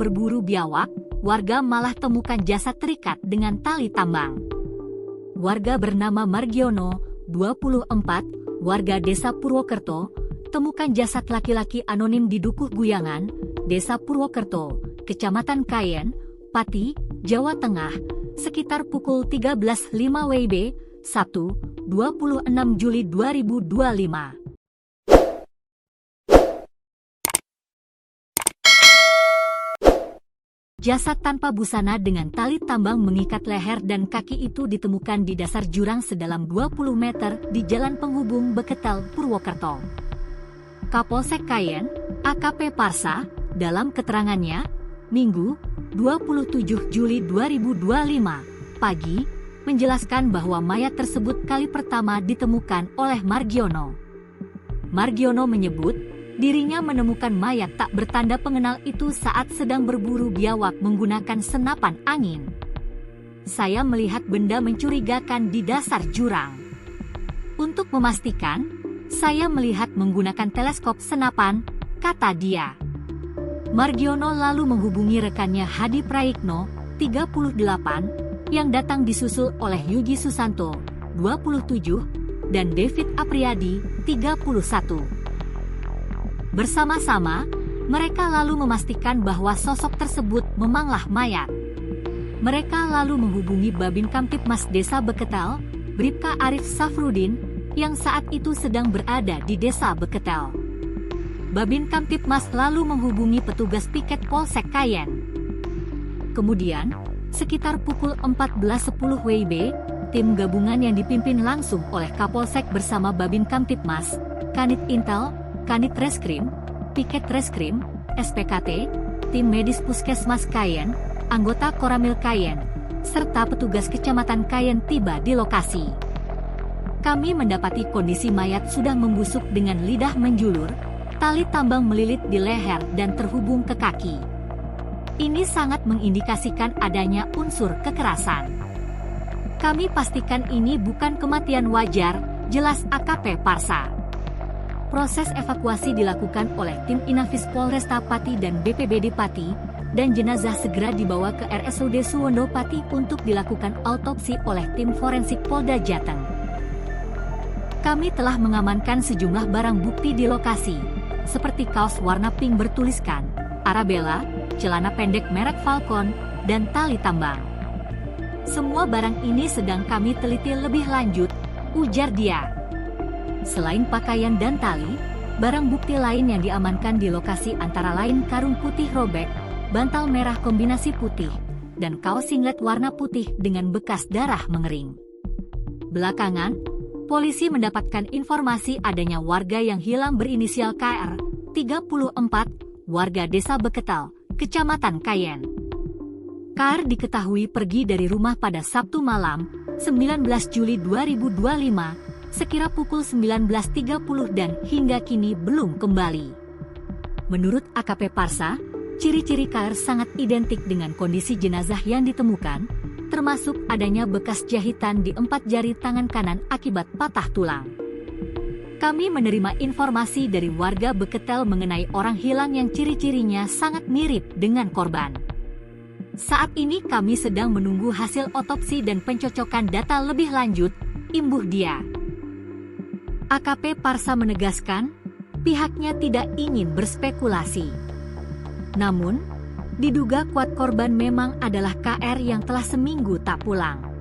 berburu biawak, warga malah temukan jasad terikat dengan tali tambang. Warga bernama Margiono, 24, warga Desa Purwokerto, temukan jasad laki-laki anonim di Dukuh Guyangan, Desa Purwokerto, Kecamatan Kayen, Pati, Jawa Tengah, sekitar pukul 13.05 WIB, Sabtu, 26 Juli 2025. Jasad tanpa busana dengan tali tambang mengikat leher dan kaki itu ditemukan di dasar jurang sedalam 20 meter di Jalan Penghubung Beketel, Purwokerto. Kapolsek Kayen, AKP Parsa, dalam keterangannya, Minggu, 27 Juli 2025, pagi, menjelaskan bahwa mayat tersebut kali pertama ditemukan oleh Margiono. Margiono menyebut, dirinya menemukan mayat tak bertanda pengenal itu saat sedang berburu biawak menggunakan senapan angin. Saya melihat benda mencurigakan di dasar jurang. Untuk memastikan, saya melihat menggunakan teleskop senapan, kata dia. Margiono lalu menghubungi rekannya Hadi Praikno, 38, yang datang disusul oleh Yugi Susanto, 27, dan David Apriyadi, 31. Bersama-sama, mereka lalu memastikan bahwa sosok tersebut memanglah mayat. Mereka lalu menghubungi Babin Kamtibmas Desa Beketel, Bribka Arif Safrudin, yang saat itu sedang berada di Desa Beketel. Babin Kamtibmas lalu menghubungi petugas piket Polsek Kayen. Kemudian, sekitar pukul 14.10 WIB, tim gabungan yang dipimpin langsung oleh Kapolsek bersama Babin Kamtibmas, Kanit Intel, Kanit Reskrim, Piket Reskrim, SPKT, tim medis Puskesmas Kayen, anggota Koramil Kayen, serta petugas Kecamatan Kayen tiba di lokasi. Kami mendapati kondisi mayat sudah membusuk dengan lidah menjulur, tali tambang melilit di leher dan terhubung ke kaki. Ini sangat mengindikasikan adanya unsur kekerasan. Kami pastikan ini bukan kematian wajar, jelas AKP Parsa. Proses evakuasi dilakukan oleh tim Inafis Polresta Pati dan BPBD Pati, dan jenazah segera dibawa ke RSUD Suwondo Pati untuk dilakukan autopsi oleh tim forensik Polda Jateng. Kami telah mengamankan sejumlah barang bukti di lokasi, seperti kaos warna pink bertuliskan Arabella, celana pendek merek Falcon, dan tali tambang. Semua barang ini sedang kami teliti lebih lanjut, ujar dia. Selain pakaian dan tali, barang bukti lain yang diamankan di lokasi antara lain karung putih robek, bantal merah kombinasi putih, dan kaos singlet warna putih dengan bekas darah mengering. Belakangan, polisi mendapatkan informasi adanya warga yang hilang berinisial KR, 34, warga Desa Beketel, Kecamatan Kayen. KR diketahui pergi dari rumah pada Sabtu malam, 19 Juli 2025, sekira pukul 19.30 dan hingga kini belum kembali. Menurut AKP Parsa, ciri-ciri KR sangat identik dengan kondisi jenazah yang ditemukan, termasuk adanya bekas jahitan di 4 jari tangan kanan akibat patah tulang. Kami menerima informasi dari warga Beketel mengenai orang hilang yang ciri-cirinya sangat mirip dengan korban. Saat ini kami sedang menunggu hasil otopsi dan pencocokan data lebih lanjut, imbuh dia. AKP Parsa menegaskan, pihaknya tidak ingin berspekulasi. Namun, diduga kuat korban memang adalah KR yang telah seminggu tak pulang.